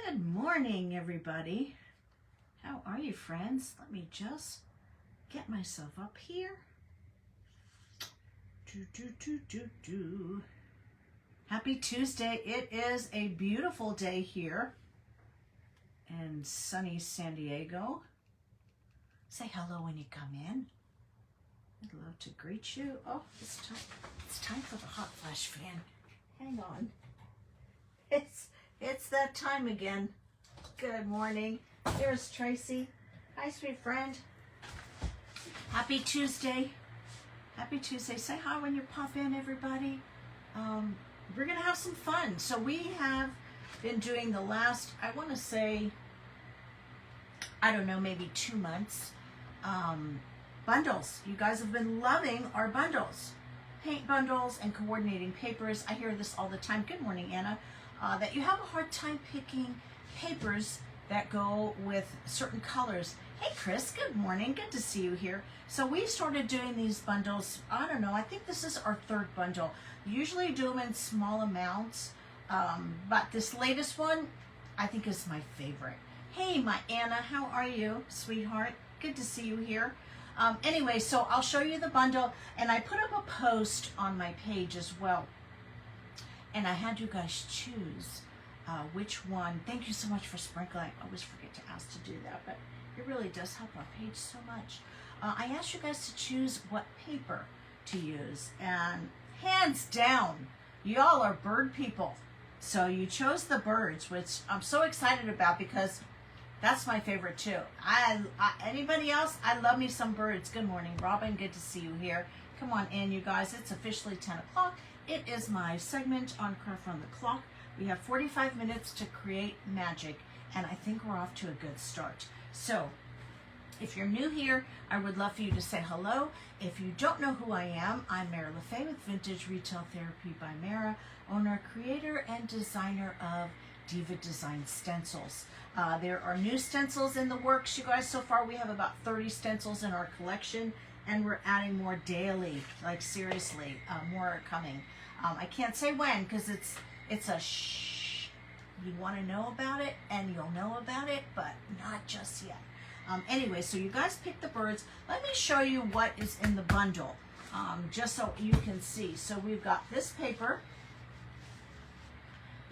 Good morning, everybody. How are you, friends? Let me just get myself up here. Happy Tuesday. It is a beautiful day here in sunny San Diego. Say hello when you come in. I'd love to greet you. Oh, it's time for the hot flash fan. Hang on. It's that time again. Good morning. There's Tracy. Hi, sweet friend. Happy Tuesday. Happy Tuesday. Say hi when you pop in, everybody. We're going to have some fun. So we have been doing the last, I want to say, I don't know, maybe 2 months, bundles. You guys have been loving our bundles. Paint bundles and coordinating papers. I hear this all the time. Good morning, Anna. That you have a hard time picking papers that go with certain colors. Hey Chris, good morning. Good to see you here. So we started doing these bundles, I don't know, I think this is our 3rd bundle. Usually do them in small amounts, but this latest one I think is my favorite. Hey, my Anna, how are you, sweetheart? Good to see you here. Anyway, so I'll show you the bundle, and I put up a post on my page as well. And I had you guys choose which one. Thank you so much for sprinkling. I always forget to ask to do that, but it really does help our page so much. I asked you guys to choose what paper to use, and hands down, y'all are bird people. So you chose the birds, which I'm so excited about because that's my favorite too. Anybody else? I love me some birds. Good morning, Robin. Good to see you here. Come on in, you guys. It's officially 10 o'clock. It is my segment on Craft on the Clock. We have 45 minutes to create magic, and I think we're off to a good start. So, if you're new here, I would love for you to say hello. If you don't know who I am, I'm Mara LaFay with Vintage Retail Therapy by Mara, owner, creator, and designer of Diva Design Stencils. There are new stencils in the works, you guys. So far, we have about 30 stencils in our collection, and we're adding more daily. Like seriously, more are coming. I can't say when because it's a shh. You want to know about it, and you'll know about it, but not just yet. Anyway, so you guys pick the birds. Let me show you what is in the bundle, just so you can see. So we've got this paper.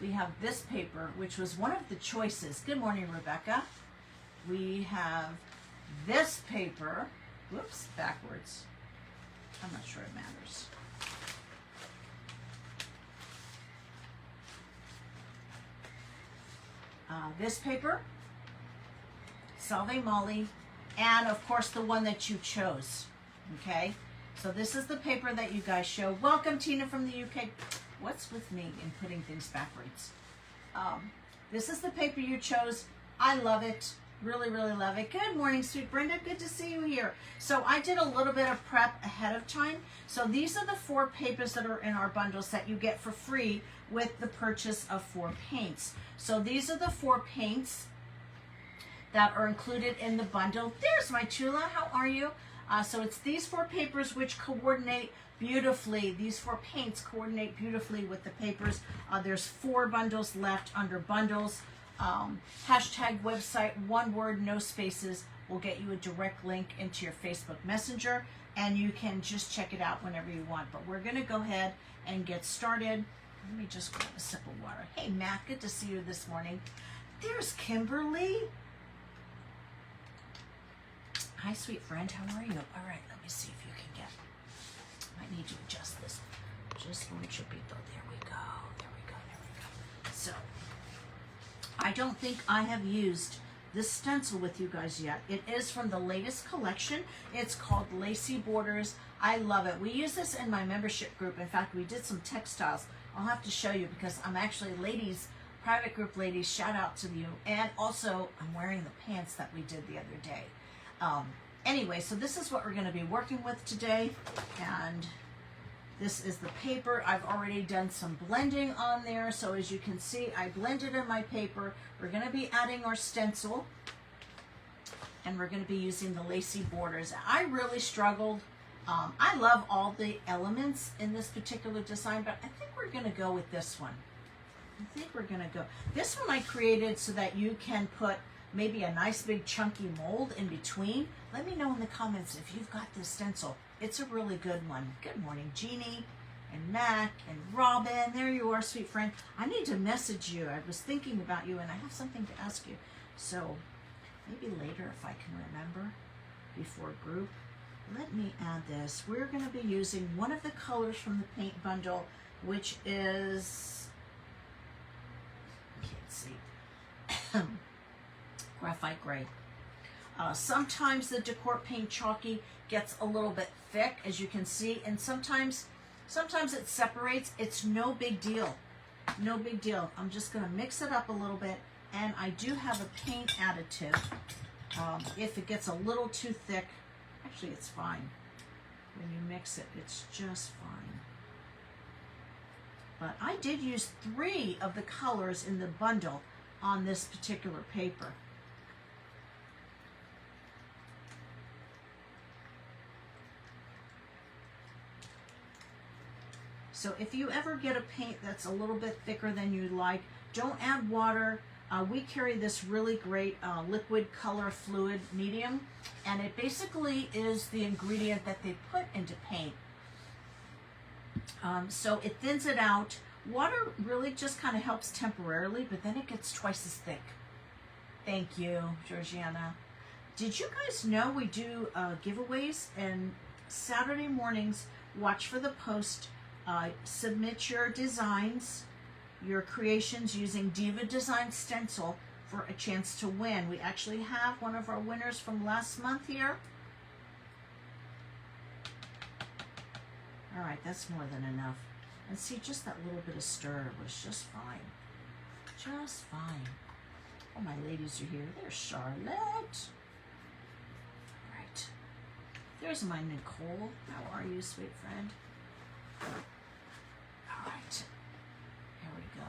We have this paper, which was one of the choices. Good morning, Rebecca. We have this paper. Whoops, backwards. I'm not sure it matters. This paper, Salve Molly, and of course the one that you chose. Okay, so this is the paper that you guys show. Welcome, Tina from the UK. What's with me in putting things backwards? This is the paper you chose. I love it. Really, really love it. Good morning, sweet Brenda. Good to see you here. So I did a little bit of prep ahead of time. So these are the 4 papers that are in our bundles that you get for free with the purchase of 4 paints. So these are the 4 paints that are included in the bundle. There's my Chula. How are you? So it's these 4 papers which coordinate beautifully. These 4 paints coordinate beautifully with the papers. There's 4 bundles left under bundles. Hashtag website, one word, no spaces, will get you a direct link into your Facebook Messenger, and you can just check it out whenever you want. But we're going to go ahead and get started. Let me just grab a sip of water. Hey, Matt, good to see you this morning. There's Kimberly. Hi, sweet friend. How are you? All right, let me see if you can get. I need to adjust this. Just mucho chipito. There we go. There we go. There we go. So, I don't think I have used this stencil with you guys yet. It is from the latest collection. It's called Lacy Borders. I love it. We use this in my membership group. In fact, we did some textiles. I'll have to show you because I'm actually ladies, private group ladies, shout out to you. And also, I'm wearing the pants that we did the other day. Anyway, so this is what we're going to be working with today. And this is the paper. I've already done some blending on there. So as you can see, I blended in my paper. We're going to be adding our stencil. And we're going to be using the lacy borders. I really struggled. I love all the elements in this particular design, but I think we're going to go with this one. I think we're gonna go. This one I created so that you can put maybe a nice big chunky mold in between. Let me know in the comments if you've got this stencil. It's a really good one. Good morning, Jeannie and Mac and Robin. There you are, sweet friend. I need to message you. I was thinking about you and I have something to ask you. So maybe later if I can remember before group. Let me add this. We're going to be using one of the colors from the paint bundle, which is, can't see, graphite gray. Sometimes the Decor paint chalky gets a little bit thick, as you can see, and sometimes it separates. It's no big deal. No big deal. I'm just going to mix it up a little bit, and I do have a paint additive. If it gets a little too thick, actually it's fine. When you mix it, it's just fine. But I did use 3 of the colors in the bundle on this particular paper. So if you ever get a paint that's a little bit thicker than you'd like, don't add water. We carry this really great liquid color fluid medium, and it basically is the ingredient that they put into paint. So it thins it out. Water really just kind of helps temporarily, but then it gets twice as thick. Thank you, Georgiana. Did you guys know we do giveaways? And Saturday mornings, watch for the post. Submit your designs, your creations using Diva Design Stencil for a chance to win. We actually have one of our winners from last month here. All right, that's more than enough. And see, just that little bit of stir was just fine. Just fine. Oh, my ladies are here. There's Charlotte. All right. There's my Nicole. How are you, sweet friend? All right. Here we go.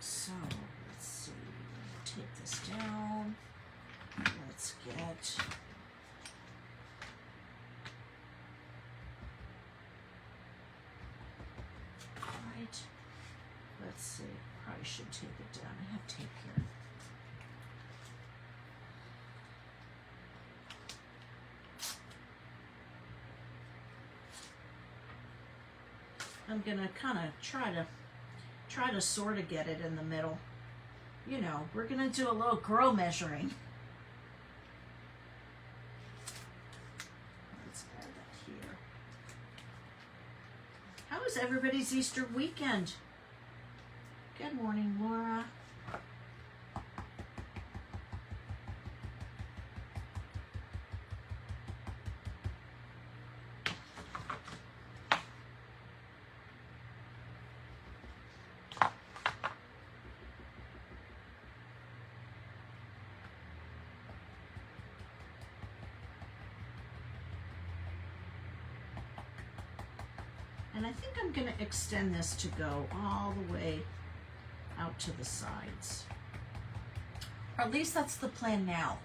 So, let's see. Take this down. Let's get... Alright. Let's see. Probably should take it down. I have tape here. I'm gonna kind of try to sort of get it in the middle. You know, we're gonna do a little girl measuring. Let's add that here. How was everybody's Easter weekend? Good morning, Laura. And I think I'm going to extend this to go all the way out to the sides. Or at least that's the plan now.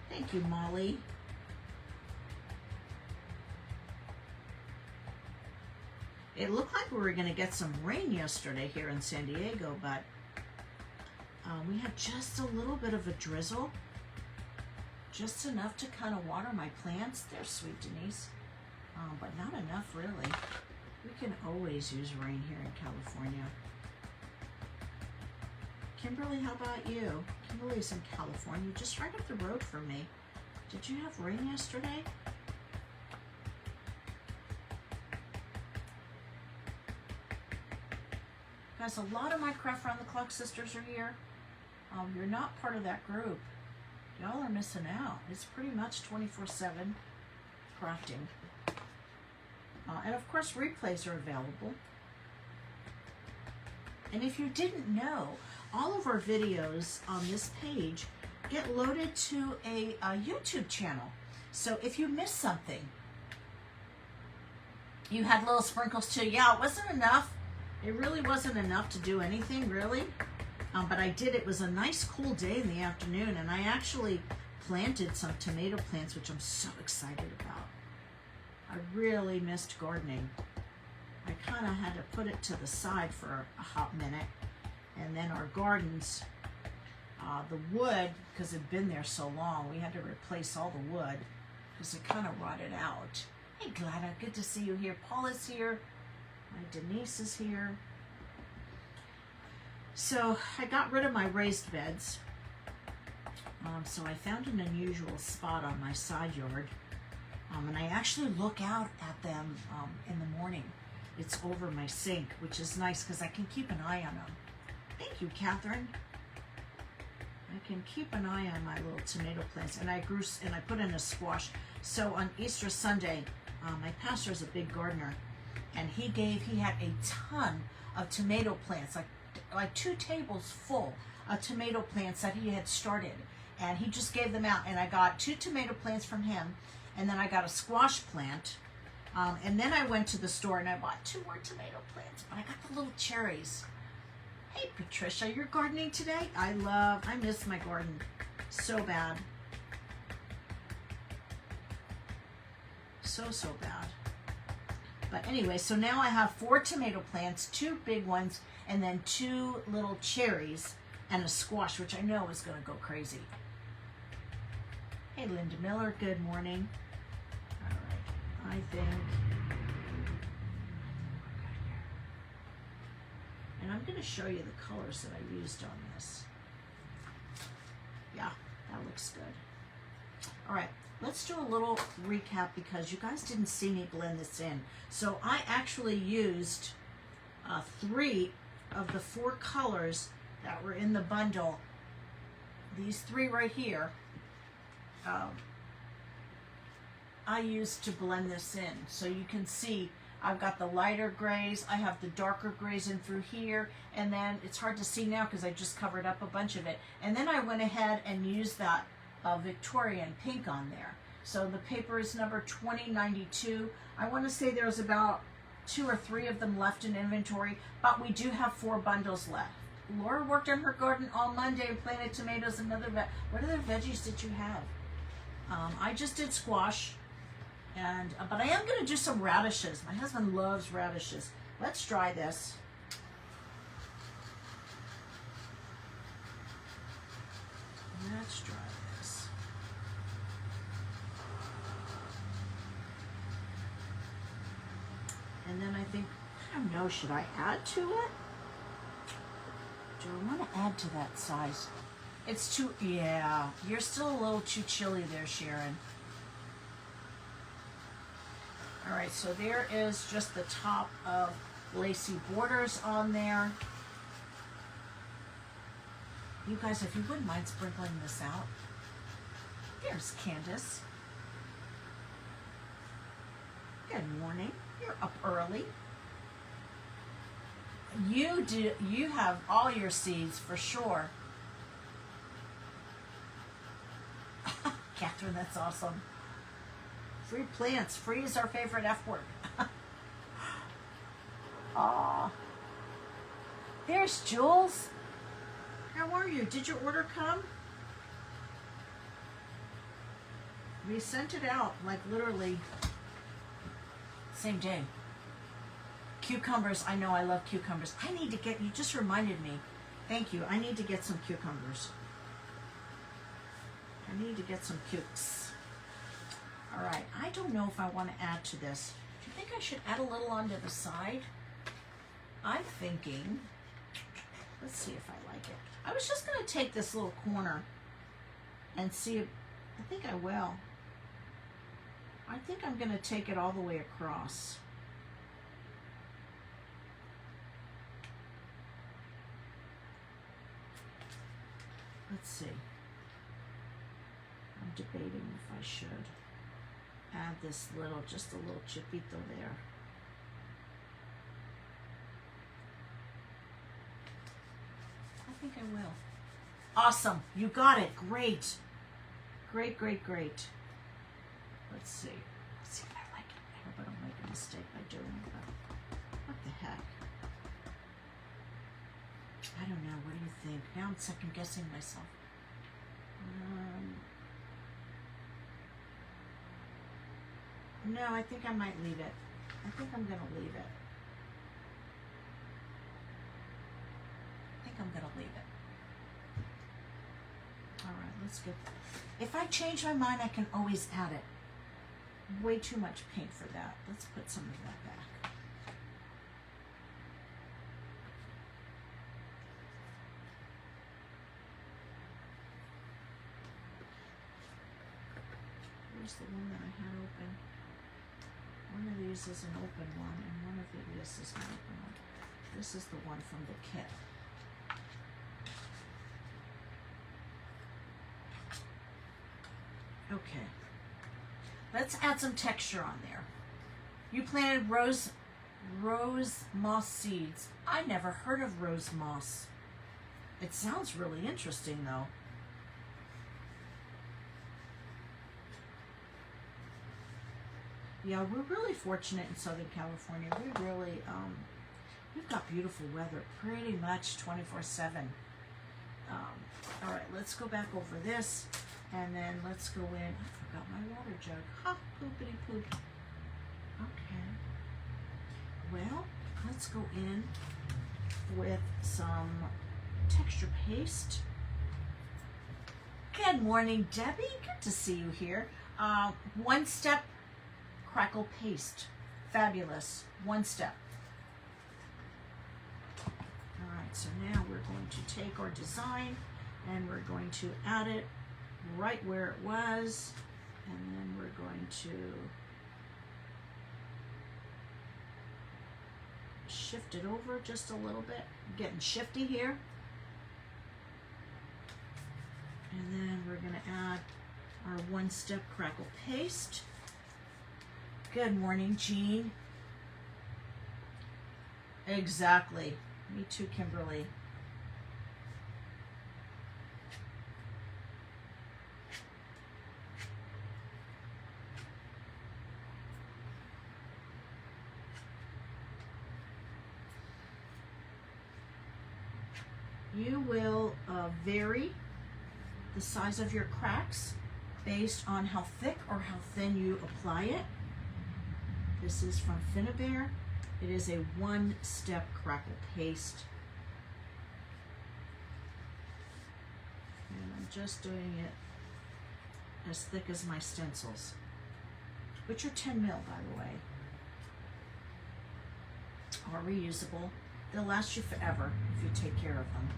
Thank you, Molly. It looked like we were going to get some rain yesterday here in San Diego, but we had just a little bit of a drizzle. Just enough to kind of water my plants. There's sweet Denise. But not enough, really. We can always use rain here in California. Kimberly, how about you? Kimberly's in California, just right up the road from me. Did you have rain yesterday? Guys, a lot of my Craft Round the Clock sisters are here. You're not part of that group. Y'all are missing out. It's pretty much 24/7 crafting. And of course, replays are available. And if you didn't know, all of our videos on this page get loaded to a YouTube channel. So if you missed something, you had little sprinkles too. Yeah, it wasn't enough. It really wasn't enough to do anything, really. But I did. It was a nice, cool day in the afternoon, and I actually planted some tomato plants, which I'm so excited about. I really missed gardening. I kind of had to put it to the side for a hot minute. And then our gardens, the wood, because it had been there so long, we had to replace all the wood because it kind of rotted out. Hey Gladys, good to see you here. Paula's here. My Denise is here. So I got rid of my raised beds. So I found an unusual spot on my side yard. And I actually look out at them in the morning. It's over my sink, which is nice because I can keep an eye on them. Thank you, Catherine. I can keep an eye on my little tomato plants, and I put in a squash. So on Easter Sunday, my pastor is a big gardener, and he had a ton of tomato plants, like 2 tables full of tomato plants that he had started, and he just gave them out. And I got 2 tomato plants from him, and then I got a squash plant, and then I went to the store and I bought 2 more tomato plants, but I got the little cherries. Hey Patricia, you're gardening today? I miss my garden so bad. So bad. But anyway, so now I have 4 tomato plants, 2 big ones, and then 2 little cherries and a squash, which I know is going to go crazy. Hey Linda Miller, good morning. All right, I think... And I'm going to show you the colors that I used on this. Yeah, that looks good. All right, let's do a little recap because you guys didn't see me blend this in. So I actually used 3 of the 4 colors that were in the bundle. These 3 right here, I used to blend this in. So you can see I've got the lighter grays, I have the darker grays in through here, and then it's hard to see now because I just covered up a bunch of it. And then I went ahead and used that Victorian pink on there. So the paper is number 2092. I want to say there's about 2 or 3 of them left in inventory, but we do have 4 bundles left. Laura worked on her garden all Monday and planted tomatoes and what other veggies did you have? I just did squash. But I am going to do some radishes. My husband loves radishes. Let's try this. Let's try this. And then I think, I don't know, should I add to it? Do I want to add to that size? It's too, yeah, you're still a little too chilly there, Sharon. All right, so there is just the top of lacy borders on there. You guys, if you wouldn't mind sprinkling this out. There's Candace. Good morning. You're up early. You have all your seeds for sure. Catherine, that's awesome. Free plants. Free is our favorite F word. Aw. There's Jules. How are you? Did your order come? We sent it out like literally same day. Cucumbers. I know I love cucumbers. I need to get, you just reminded me. Thank you. I need to get some cucumbers. I need to get some cukes. All right, I don't know if I want to add to this. Do you think I should add a little onto the side? I'm thinking, let's see if I like it. I was just going to take this little corner and see if, I think I will. I think I'm going to take it all the way across. Let's see. I'm debating if I should add this little, just a little chipito there. I think I will. Awesome. You got it. Great. Great, great, great. Let's see. Let's see if I like it. I hope I don't make a mistake by doing that. What the heck? I don't know. What do you think? Now I'm second guessing myself. No, I think I might leave it. I think I'm gonna leave it. All right, let's get. If I change my mind, I can always add it. Way too much paint for that. Let's put some of that back. Here's the one that I had open. One of these is an open one, and one of these is an open one. This is the one from the kit. Okay. Let's add some texture on there. You planted rose moss seeds. I never heard of rose moss. It sounds really interesting though. Yeah, we're really fortunate in Southern California. We really, we've got beautiful weather pretty much 24/7. All right, let's go back over this, and then let's go in. I forgot my water jug. Ha, poopity poop. Okay. Well, let's go in with some texture paste. Good morning, Debbie. Good to see you here. One step crackle paste. Fabulous. One step. All right, so now we're going to take our design and we're going to add it right where it was, and then we're going to shift it over just a little bit. I'm getting shifty here. And then we're going to add our one step crackle paste. Good morning, Jean. Exactly. Me too, Kimberly. You will vary the size of your cracks based on how thick or how thin you apply it. This is from Finnabair. It is a one-step crackle paste. And I'm just doing it as thick as my stencils, which are 10 mil, by the way. Are reusable. They'll last you forever if you take care of them.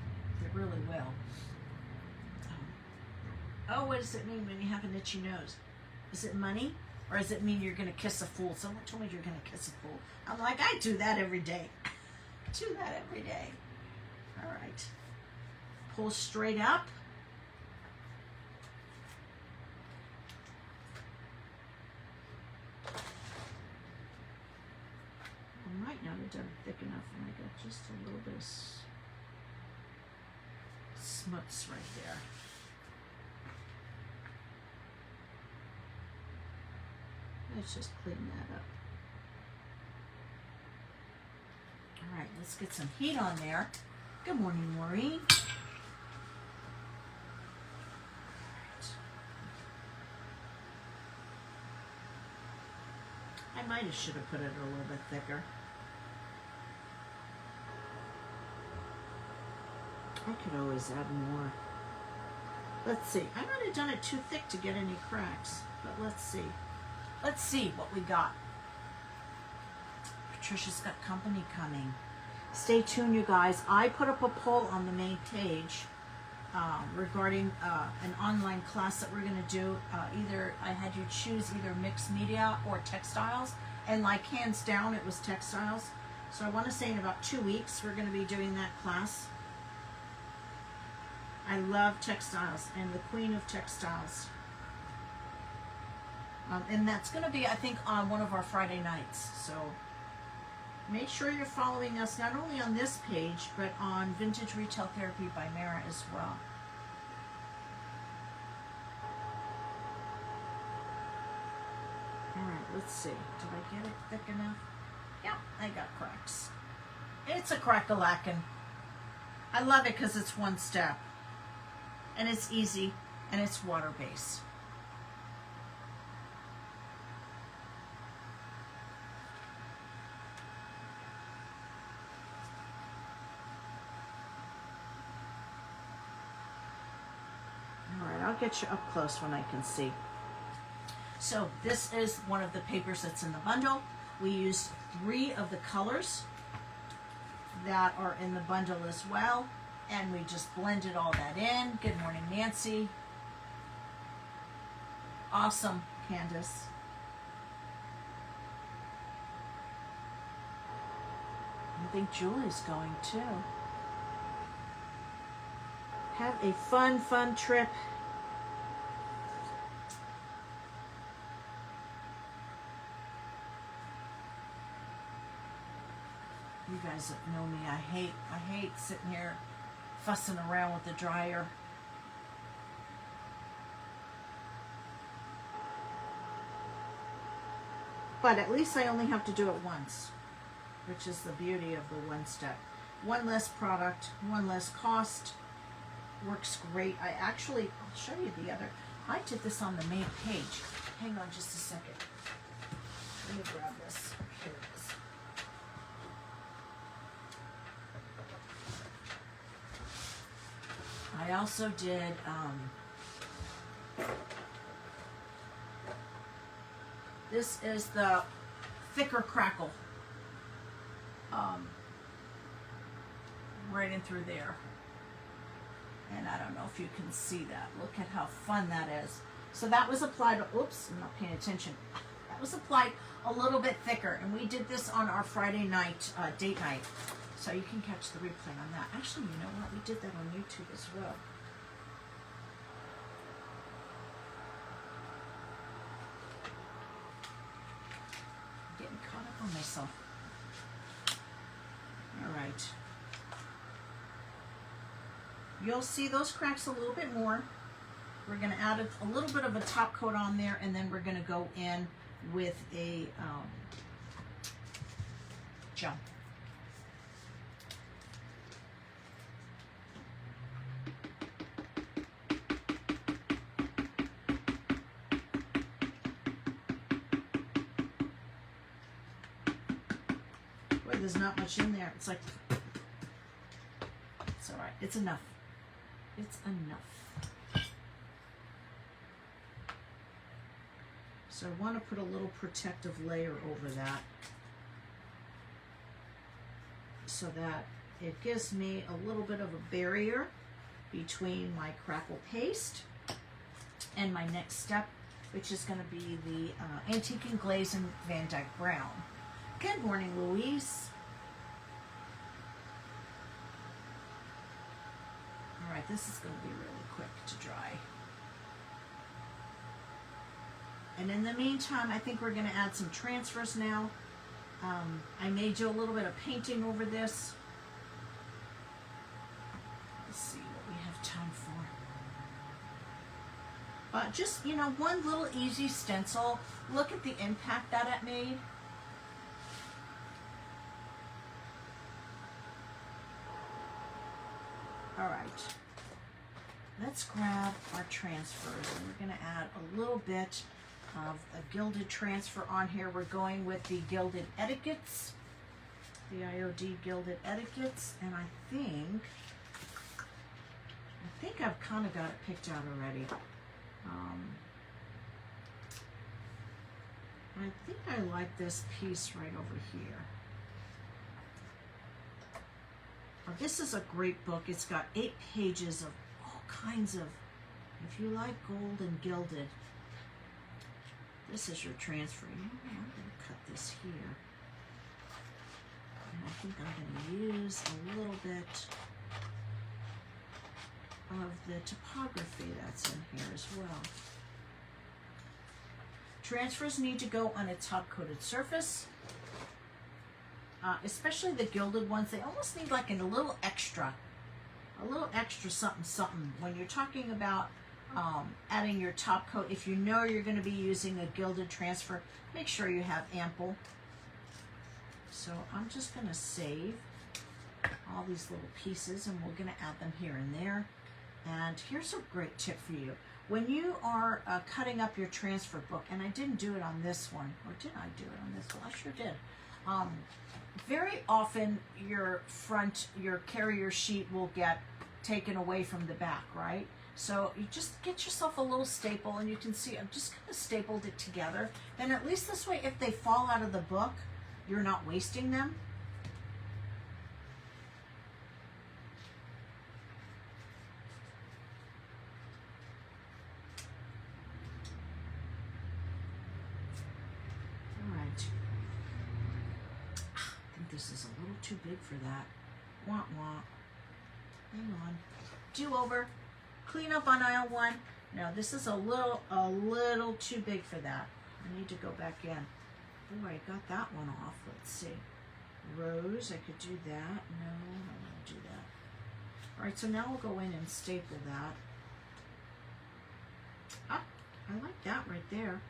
They really will. Oh, what does it mean when you have an itchy nose? Is it money? Or does it mean you're going to kiss a fool? Someone told me you're going to kiss a fool. I'm like, I do that every day. Do that every day. All right. Pull straight up. I might not have done it thick enough, and I got just a little bit of smuts right there. Let's just clean that up. All right, let's get some heat on there. Good morning, Maureen. I might have should have put it a little bit thicker. I could always add more. Let's see. I might have done it too thick to get any cracks, but let's see. Let's see what we got. Patricia's got company coming. Stay tuned, you guys. I put up a poll on the main page regarding an online class that we're going to do. Either I had you choose either mixed media or textiles, and like hands down it was textiles. So I want to say in about 2 weeks we're going to be doing that class. I love textiles and the queen of textiles. And that's going to be, I think, on one of our Friday nights. So make sure you're following us not only on this page, but on Vintage Retail Therapy by Mara as well. All right, let's see. Did I get it thick enough? Yeah, I got cracks. It's a crack-a-lackin'. I love it because it's one step. And it's easy, and it's water-based. I'll get you up close when I can see. So this is one of the papers that's in the bundle. We used 3 of the colors that are in the bundle as well, and we just blended all that in. Good morning, Nancy. Awesome, Candace. I think Julie's going too. Have a fun trip. You guys that know me, I hate sitting here fussing around with the dryer. But at least I only have to do it once, which is the beauty of the one step. One less product, one less cost. Works great. I'll show you the other. I did this on the main page. Hang on just a second. Let me grab this. Here it is. I also did this is the thicker crackle right in through there, and I don't know if you can see that. Look at how fun that is. So that was applied, oops, I'm not paying attention. That was applied a little bit thicker, and we did this on our Friday night date night. So you can catch the replay on that. Actually, you know what? We did that on YouTube as well. I'm getting caught up on myself. All right. You'll see those cracks a little bit more. We're going to add a little bit of a top coat on there, and then we're going to go in with a gel. There's not much in there. It's like, it's all right. It's enough. It's enough. So I want to put a little protective layer over that so that it gives me a little bit of a barrier between my crackle paste and my next step, which is going to be the Antique and Glaze and Van Dyke Brown. Good morning, Louise. All right, this is going to be really quick to dry. And in the meantime, I think we're going to add some transfers now. I may do a little bit of painting over this. Let's see what we have time for. But just, you know, one little easy stencil. Look at the impact that it made. All right, let's grab our transfers, and we're going to add a little bit of a gilded transfer on here. We're going with the Gilded Etiquettes, the IOD Gilded Etiquettes, and I think I've kind of got it picked out already. I think I like this piece right over here. This is a great book. It's got 8 pages of all kinds of, if you like gold and gilded, this is your transfer. You know, I'm going to cut this here. And I think I'm going to use a little bit of the typography that's in here as well. Transfers need to go on a top-coated surface. Especially the gilded ones, they almost need like a little extra something when you're talking about adding your top coat. If you know you're going to be using a gilded transfer, make sure you have ample. So I'm just going to save all these little pieces, and we're going to add them here and there. And here's a great tip for you. When you are cutting up your transfer book, and I didn't do it on this one, or did I do it on this one? I sure did. Very often your carrier sheet will get taken away from the back, right? So you just get yourself a little staple, and you can see I've just kind of stapled it together. Then at least this way, if they fall out of the book, you're not wasting them. All right. I think this is a little too big for that. Wah wah. Hang on. Do over. Clean up on aisle 1. No, this is a little too big for that. I need to go back in. Oh, I got that one off. Let's see. Rose, I could do that. No, I don't want to do that. All right, so now we'll go in and staple that. Ah, I like that right there.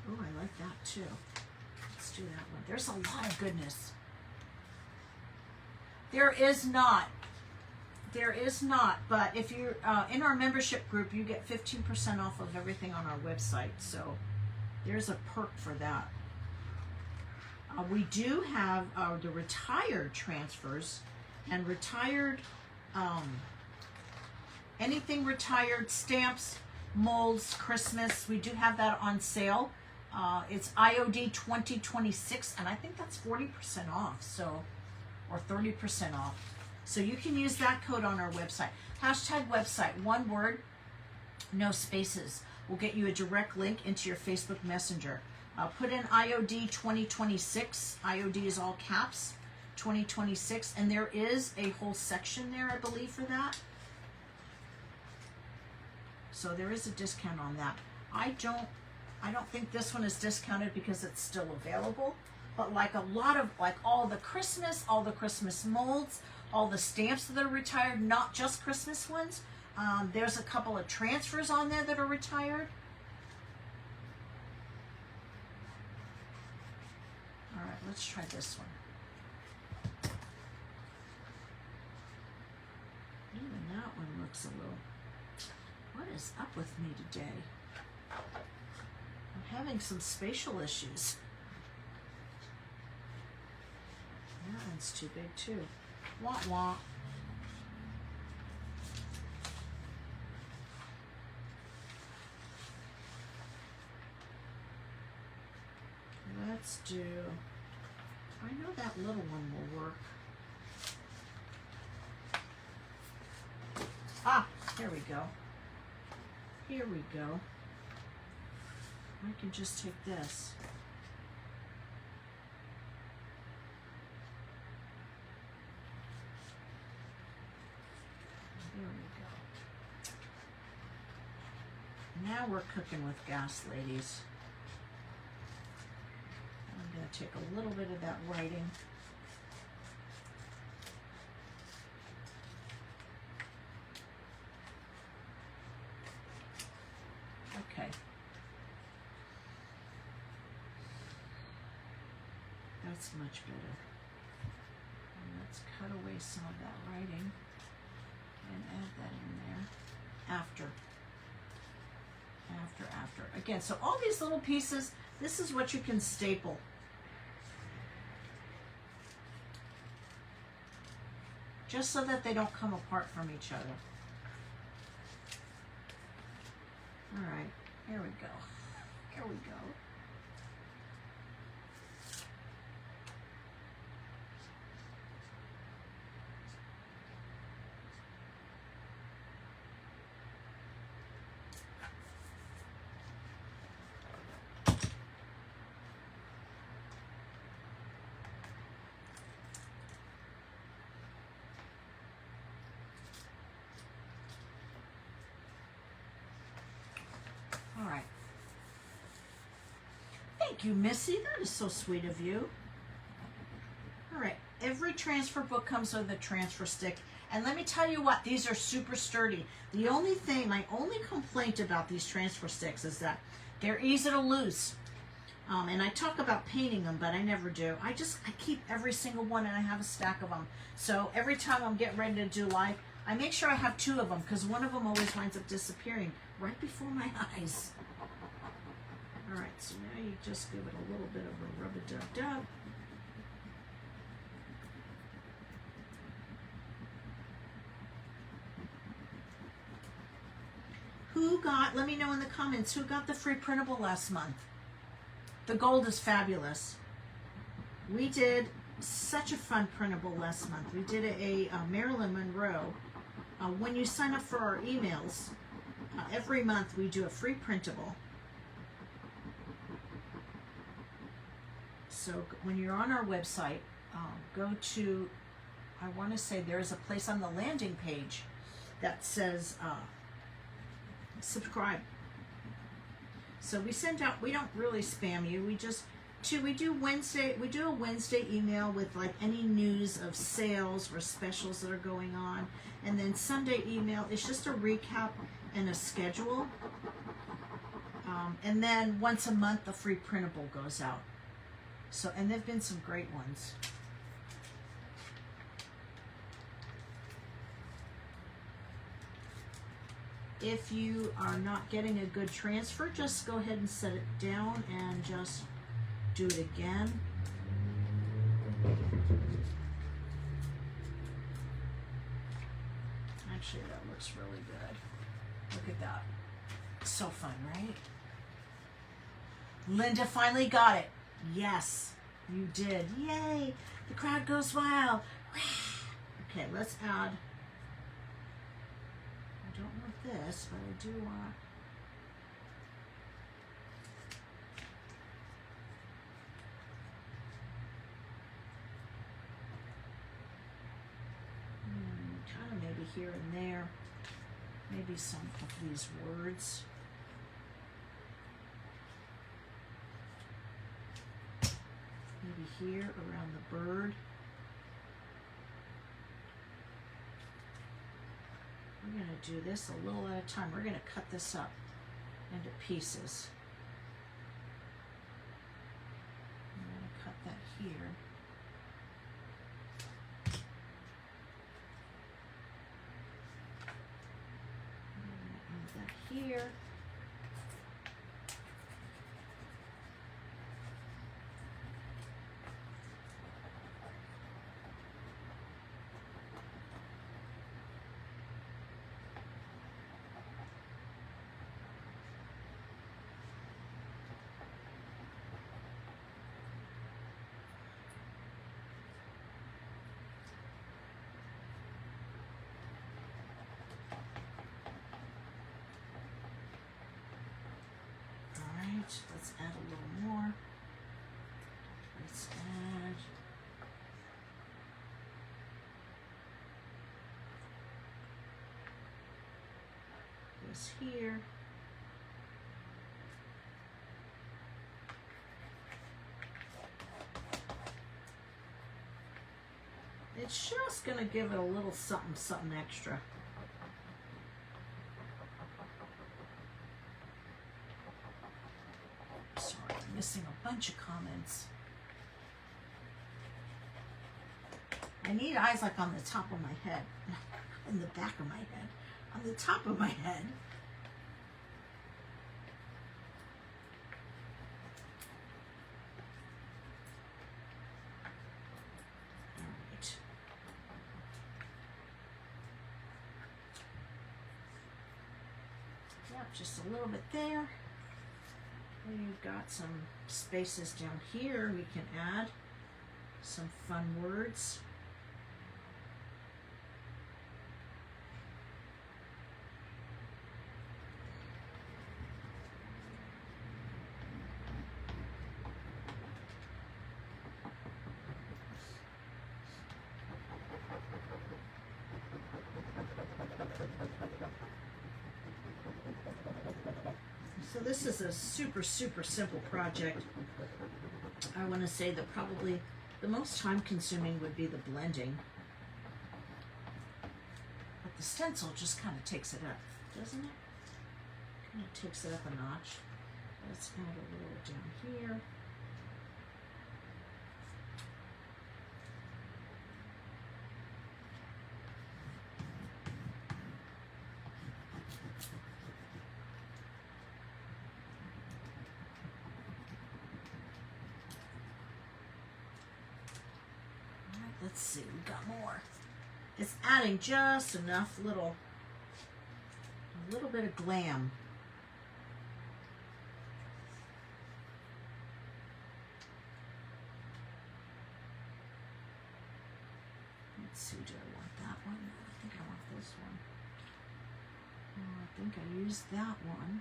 Oh, I like that too. Let's do that one. There's a lot of goodness. There is not, but if you're in our membership group, you get 15% off of everything on our website. So there's a perk for that. We do have the retired transfers and retired, anything retired, stamps, molds, Christmas. We do have that on sale. It's IOD 2026, and I think that's 40% off. So, or 30% off. So you can use that code on our website. Hashtag website, one word, no spaces. We'll get you a direct link into your Facebook Messenger. Put in IOD 2026. IOD is all caps, 2026. And there is a whole section there, I believe, for that. So there is a discount on that. I don't think this one is discounted because it's still available. But like a lot of, like all the Christmas molds, all the stamps that are retired, not just Christmas ones. There's a couple of transfers on there that are retired. All right, let's try this one. Even that one looks a little, what is up with me today? I'm having some spatial issues. That one's too big too. Wah wah. Let's do, I know that little one will work. Ah, here we go. Here we go. I can just take this. There we go. Now we're cooking with gas, ladies. I'm going to take a little bit of that writing. Okay. That's much better. And let's cut away some of that writing and add that in there after. Again, so all these little pieces, this is what you can staple. Just so that they don't come apart from each other. All right, here we go. Here we go. All right. Thank you, Missy. That is so sweet of you. All right. Every transfer book comes with a transfer stick. And let me tell you what, these are super sturdy. The only thing, my only complaint about these transfer sticks is that they're easy to lose. And I talk about painting them, but I never do. I keep every single one, and I have a stack of them. So every time I'm getting ready to do live, I make sure I have 2 of them, because one of them always winds up disappearing right before my eyes. All right, so now you just give it a little bit of a rub-a-dub-dub. let me know in the comments, who got the free printable last month? The gold is fabulous. We did such a fun printable last month. We did a Marilyn Monroe. When you sign up for our emails, every month we do a free printable. So when you're on our website, go to, I want to say there is a place on the landing page that says subscribe. So we send out, we don't really spam you. We do a Wednesday email with like any news of sales or specials that are going on. And then Sunday email is just a recap and a schedule. And then once a month, the free printable goes out. So, and there've been some great ones. If you are not getting a good transfer, just go ahead and set it down and just do it again. Actually, that looks really good. Look at that. So fun, right? Linda finally got it. Yes, you did. Yay! The crowd goes wild. Okay, let's add. I don't want this, but I do want. Kind of maybe here and there. Maybe some of these words. Maybe here around the bird. We're going to do this a little at a time. We're going to cut this up into pieces. I'm going to cut that here. I'm going to add that here. Let's add a little more. Let's add this here. It's just going to give it a little something extra. Missing a bunch of comments. I need eyes like on the top of my head, in the back of my head, on the top of my head. All right. Yep, just a little bit there. We've got some spaces down here. We can add some fun words. So this is a super simple project. I want to say that probably the most time consuming would be the blending. But the stencil just kind of takes it up, doesn't it? Kind of takes it up a notch. Let's add a little down here. Let's see, we got more. It's adding just enough little little bit of glam. Let's see, do I want that one? No, I think I want this one. Oh, I think I used that one.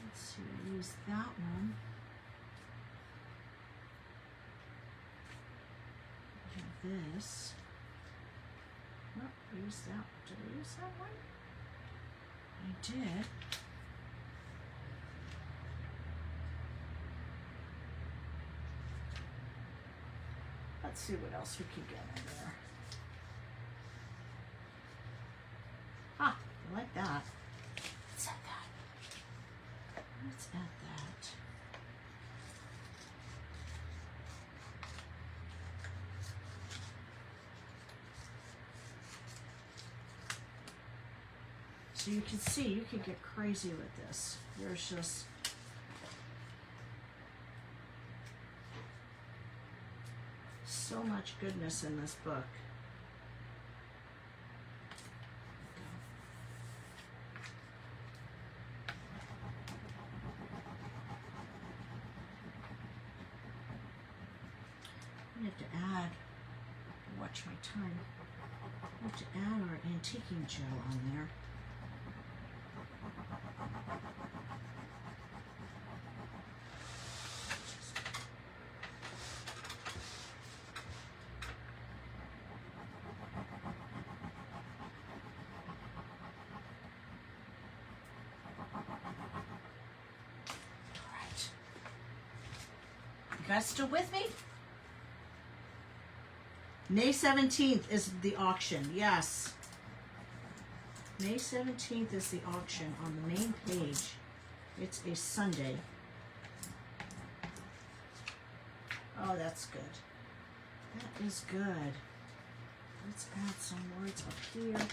Let's see, I used that one. I have this. Oh, I used that. Did I use that one? I did. Let's see what else we can get in there. Ah, I like that. Let's add that. Let's add that. So you can see, you can get crazy with this. There's just so much goodness in this book. We have to add, watch my time, we have to add our antiquing gel on there. You guys still with me? May 17th is the auction, yes. May 17th is the auction on the main page. It's a Sunday. Oh, that's good. That is good. Let's add some words up here.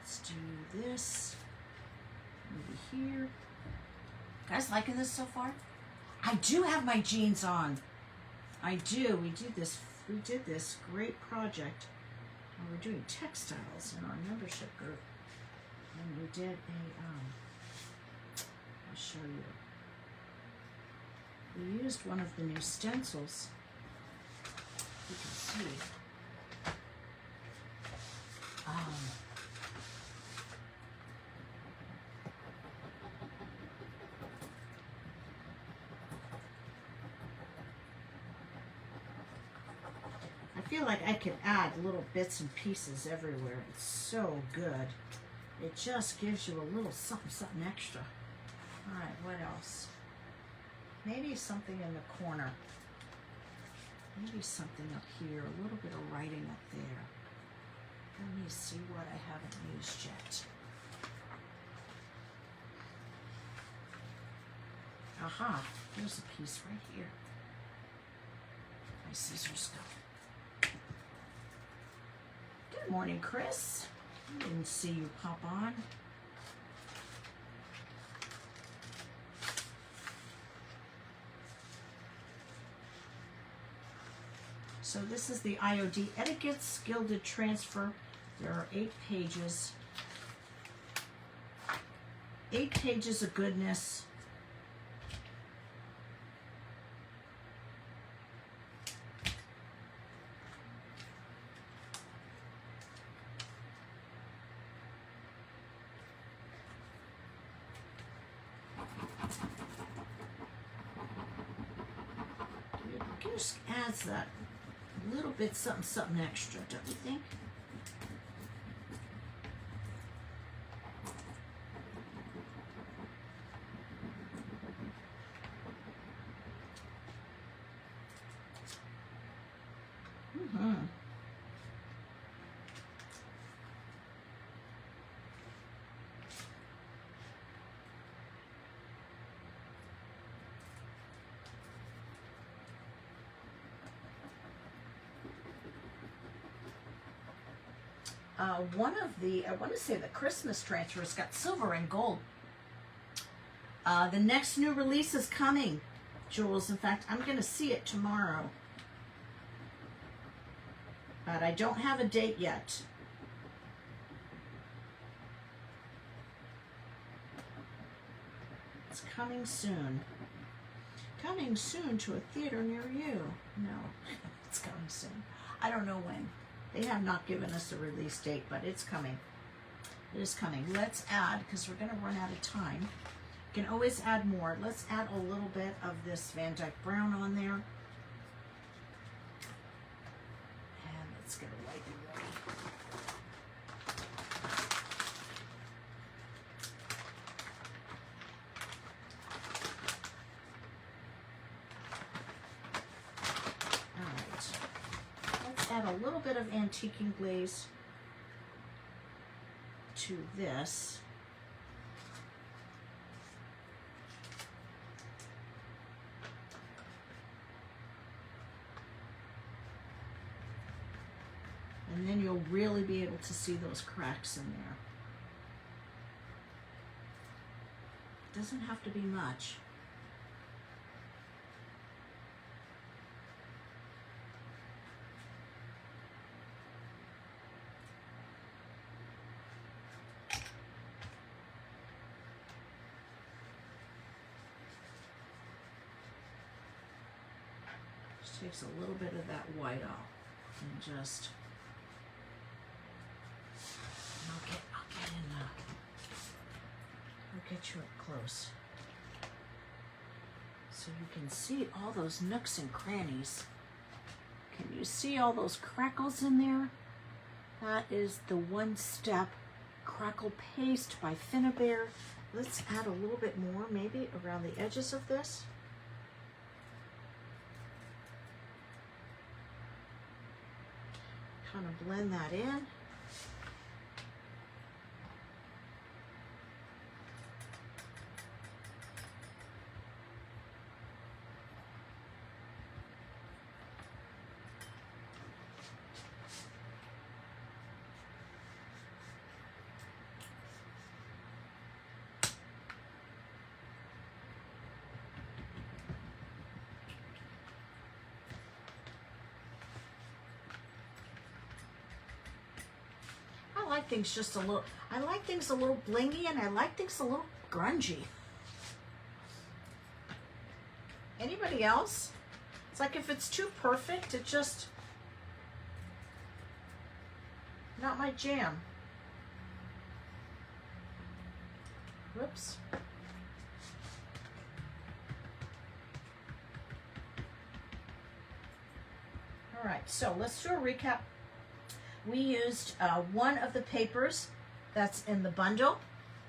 Let's do this over here. Guys liking this so far? I do have my jeans on. I do. We did this great project. We're doing textiles in our membership group. And we did a, I'll show you. We used one of the new stencils. You can see. I feel like I could add little bits and pieces everywhere. It's so good. It just gives you a little something extra. All right, what else? Maybe something in the corner. Maybe something up here. A little bit of writing up there. Let me see what I haven't used yet. Aha, there's a piece right here. My scissors go. Good morning, Chris. I didn't see you pop on. So this is the IOD Etiquette's Gilded Transfer. There are 8 pages. 8 pages of goodness. It just adds that little bit something extra, don't you think? one of the, I want to say the Christmas transfers got silver and gold. The next new release is coming, Jules. In fact, I'm going to see it tomorrow. But I don't have a date yet. It's coming soon. Coming soon to a theater near you. No, it's coming soon. I don't know when. They have not given us a release date, but it's coming. It is coming. Let's add, because we're going to run out of time. You can always add more. Let's add a little bit of this Van Dyke Brown on there. And let's get a light ready. All right. Let's add a little bit of antiquing glaze to this. And then you'll really be able to see those cracks in there. It doesn't have to be much. Just takes a little bit of that white off and just I'll get you up close so you can see all those nooks and crannies. Can you see all those crackles in there? That is the One Step Crackle Paste by Finnabair. Let's add a little bit more, maybe around the edges of this. Kind of blend that in. I like things just a little, I like things a little blingy, and I like things a little grungy. Anybody else? It's like if it's too perfect, it just, not my jam. Whoops. All right, so let's do a recap. We used one of the papers that's in the bundle.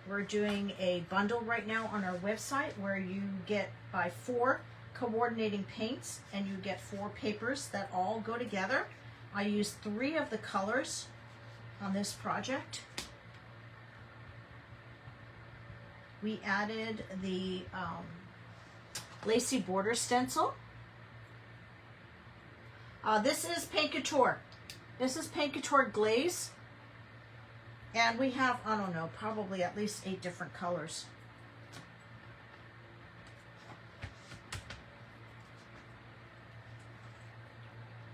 We're doing a bundle right now on our website where you get buy 4 coordinating paints and you get 4 papers that all go together. I used 3 of the colors on this project. We added the lacy border stencil. This is Paint Couture. This is Paint Couture glaze, and we have, I don't know, probably at least 8 different colors.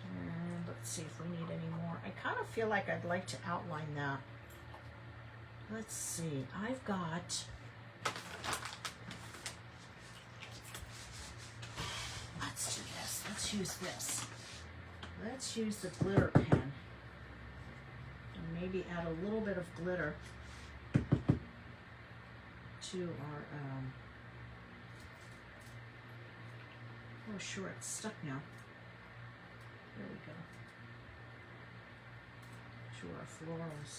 And let's see if we need any more. I kind of feel like I'd like to outline that. Let's see, I've got, let's do this, let's use this. Let's use the glitter pen and maybe add a little bit of glitter to our, oh sure, it's stuck now. There we go. To our florals.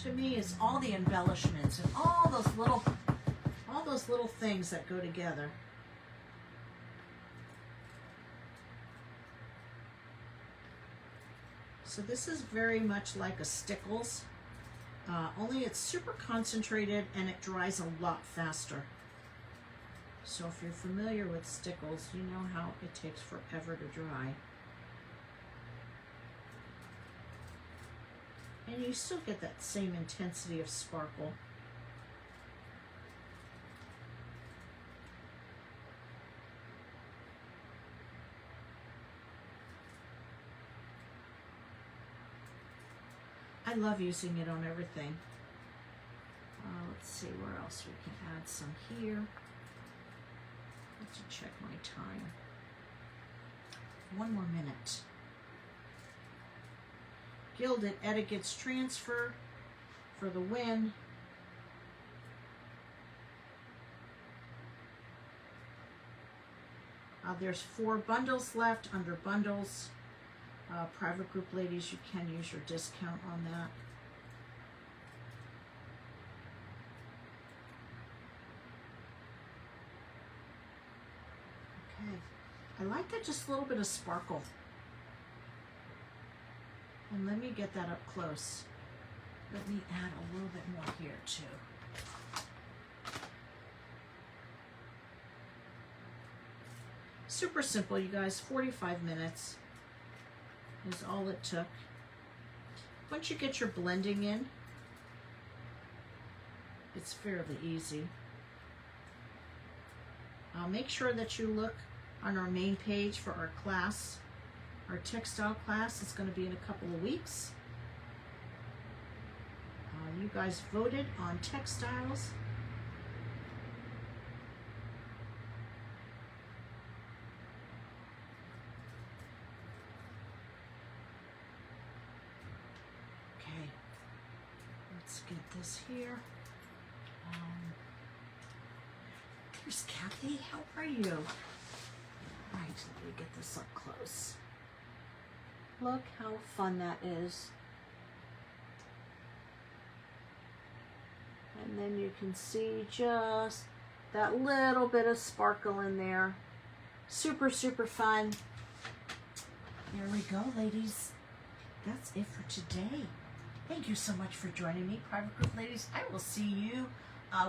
To me, is all the embellishments and all those little things that go together. So this is very much like a Stickles, only it's super concentrated and it dries a lot faster. So if you're familiar with stickles, you know how it takes forever to dry. And you still get that same intensity of sparkle. I love using it on everything. Let's see where else we can add some here. Let's check my time. 1 more minute. Gilded Etiquette's Transfer for the win. There's 4 bundles left under bundles. Private group ladies, you can use your discount on that. Okay, I like that, just a little bit of sparkle. And let me get that up close. Let me add a little bit more here too. Super simple, you guys. 45 minutes is all it took. Once you get your blending in, it's fairly easy. Make sure that you look on our main page for our class, our textile class. It's going to be in a couple of weeks. You guys voted on textiles. Okay, let's get this here. There's Kathy. How are you? Right, let me get this up close. Look how fun that is. And then you can see just that little bit of sparkle in there. Super, super fun. There we go, ladies. That's it for today. Thank you so much for joining me, Private Group Ladies. I will see you.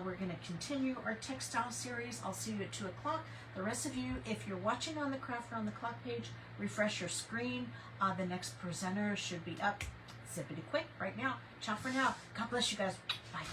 We're going to continue our textile series. I'll see you at 2 o'clock. The rest of you, if you're watching on the Craft Around the Clock page, refresh your screen. The next presenter should be up zippity quick right now. Ciao for now. God bless you guys. Bye.